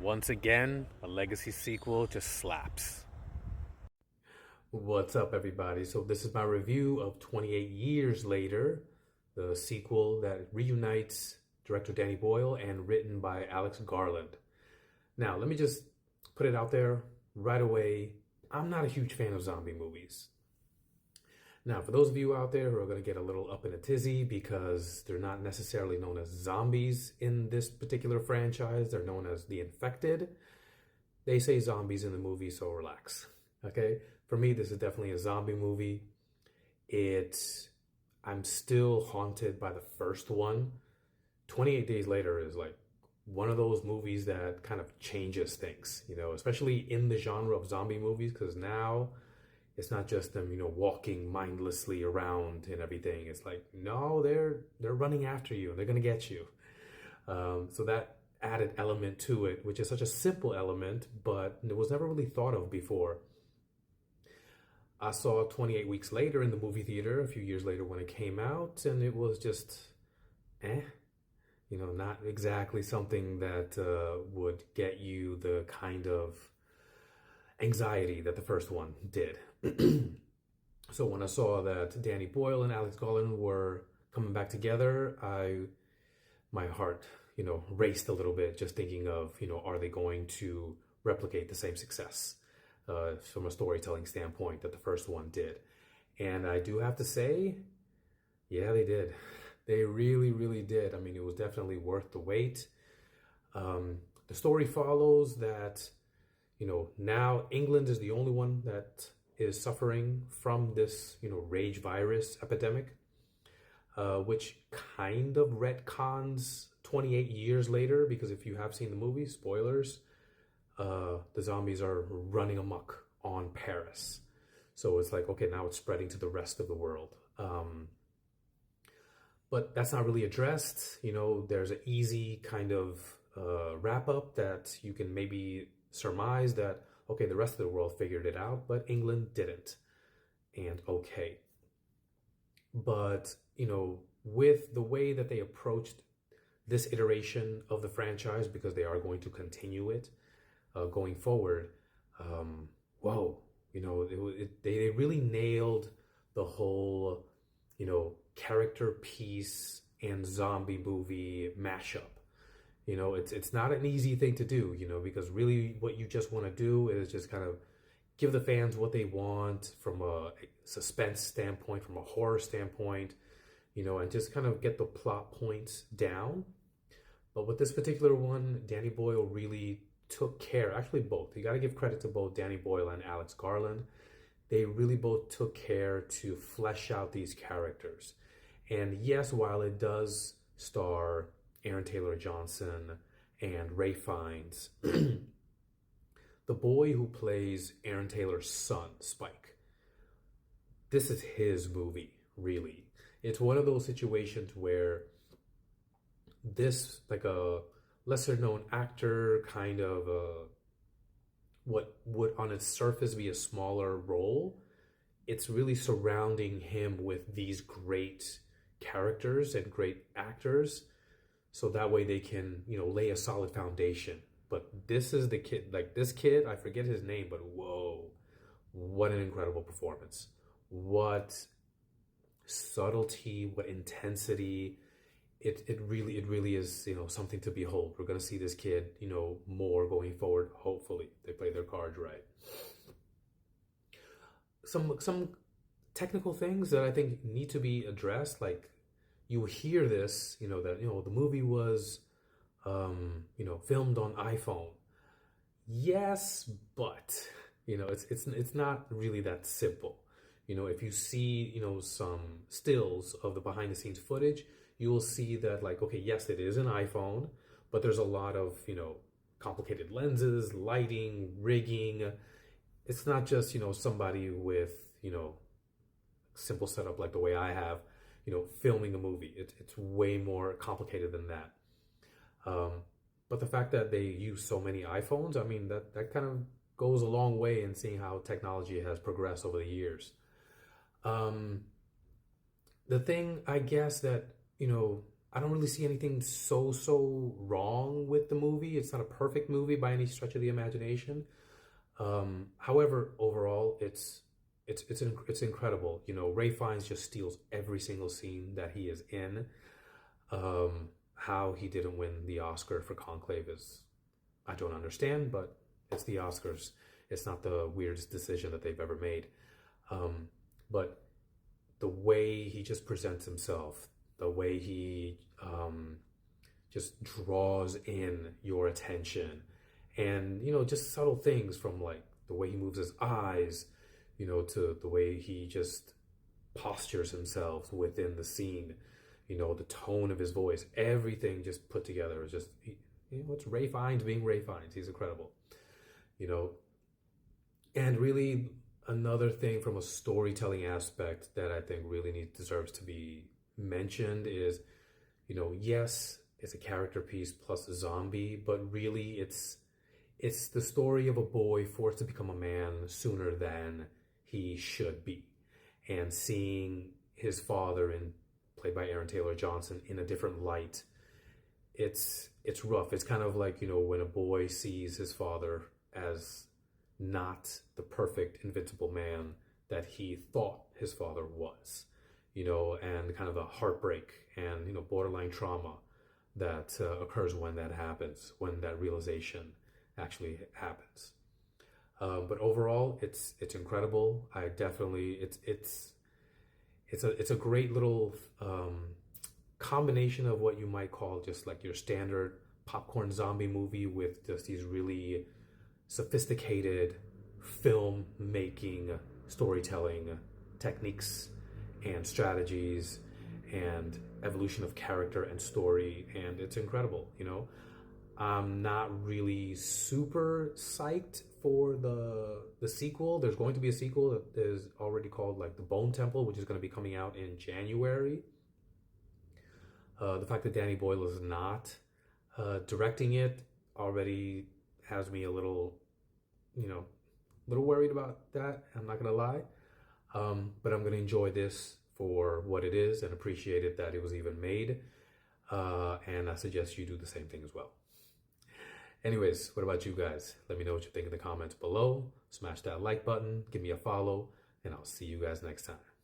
Once again, a legacy sequel just slaps. What's up, everybody? So, this is my review of 28 Years Later, the sequel that reunites director Danny Boyle and written by Alex Garland. Now, let me just put it out there right away. I'm not a huge fan of zombie movies. Now, for those of you out there who are going to get a little up in a tizzy because they're not necessarily known as zombies in this particular franchise, they're known as the infected. They say zombies in the movie, so relax. Okay? For me, this is definitely a zombie movie. I'm still haunted by the first one. 28 Days Later is like one of those movies that kind of changes things, especially in the genre of zombie movies, because now it's not just them, walking mindlessly around and everything. It's like, no, they're running after you and they're gonna get you. So that added element to it, which is such a simple element, but it was never really thought of before. I saw 28 Weeks Later in the movie theater a few years later when it came out, and it was just, not exactly something that would get you the kind of anxiety that the first one did. So when I saw that Danny Boyle and Alex Garland were coming back together, my heart, raced a little bit just thinking of, are they going to replicate the same success from a storytelling standpoint that the first one did? And I do have to say, yeah, they did. They really, really did. I mean, it was definitely worth the wait. The story follows that, now England is the only one that is suffering from this, rage virus epidemic, which kind of retcons 28 years later, because if you have seen the movie, spoilers, the zombies are running amok on Paris. So it's like, okay, now it's spreading to the rest of the world. But that's not really addressed. There's an easy kind of wrap up that you can maybe surmise that, okay, the rest of the world figured it out, but England didn't. And okay. But, with the way that they approached this iteration of the franchise, because they are going to continue it going forward, whoa, they really nailed the whole, character piece and zombie movie mashup. It's not an easy thing to do, because really what you just want to do is just kind of give the fans what they want from a suspense standpoint, from a horror standpoint, and just kind of get the plot points down. But with this particular one, Danny Boyle really took care, actually both. You got to give credit to both Danny Boyle and Alex Garland. They really both took care to flesh out these characters. And yes, while it does star Aaron Taylor-Johnson and Ray Fiennes, the boy who plays Aaron Taylor's son, Spike, this is his movie, really. It's one of those situations where this, like a lesser known actor, kind of what would on its surface be a smaller role, it's really surrounding him with these great characters and great actors, so that way they can, lay a solid foundation. But this is the kid, like this kid, I forget his name, but whoa, what an incredible performance. What subtlety, what intensity. It really is, something to behold. We're going to see this kid, more going forward. Hopefully they play their cards right. Some technical things that I think need to be addressed, like you hear this, that, the movie was, filmed on iPhone. Yes, but, it's not really that simple. If you see, some stills of the behind the scenes footage, you will see that, like, okay, yes, it is an iPhone, but there's a lot of, complicated lenses, lighting, rigging. It's not just, somebody with, simple setup like the way I have, filming a movie. It's way more complicated than that. But the fact that they use so many iPhones, I mean, that kind of goes a long way in seeing how technology has progressed over the years. The thing, I guess, that, I don't really see anything so wrong with the movie. It's not a perfect movie by any stretch of the imagination. However, overall, it's incredible. You know, Ray Fiennes just steals every single scene that he is in. How he didn't win the Oscar for Conclave is, I don't understand, but it's the Oscars. It's not the weirdest decision that they've ever made. But the way he just presents himself, the way he just draws in your attention, and, you know, just subtle things from like the way he moves his eyes, you know, to the way he just postures himself within the scene, you know, the tone of his voice, everything just put together is just, you know, it's Ray Fiennes being Ray Fiennes. He's incredible, you know. And really, another thing from a storytelling aspect that I think really deserves to be mentioned is, you know, yes, it's a character piece plus a zombie, but really it's the story of a boy forced to become a man sooner than he should be, and seeing his father, played by Aaron Taylor Johnson, in a different light. It's rough. It's kind of like, you know, when a boy sees his father as not the perfect invincible man that he thought his father was, you know, and kind of a heartbreak and, you know, borderline trauma that occurs when that happens, when that realization actually happens. But overall, it's incredible. I definitely, it's a great little combination of what you might call just like your standard popcorn zombie movie with just these really sophisticated film-making, storytelling techniques and strategies and evolution of character and story, and it's incredible, you know. I'm not really super psyched for the sequel. There's going to be a sequel that is already called like The Bone Temple, which is going to be coming out in January. The fact that Danny Boyle is not directing it already has me a little, you know, little worried about that. I'm not gonna lie, but I'm gonna enjoy this for what it is and appreciate it that it was even made. And I suggest you do the same thing as well. Anyways, what about you guys? Let me know what you think in the comments below. Smash that like button, give me a follow, and I'll see you guys next time.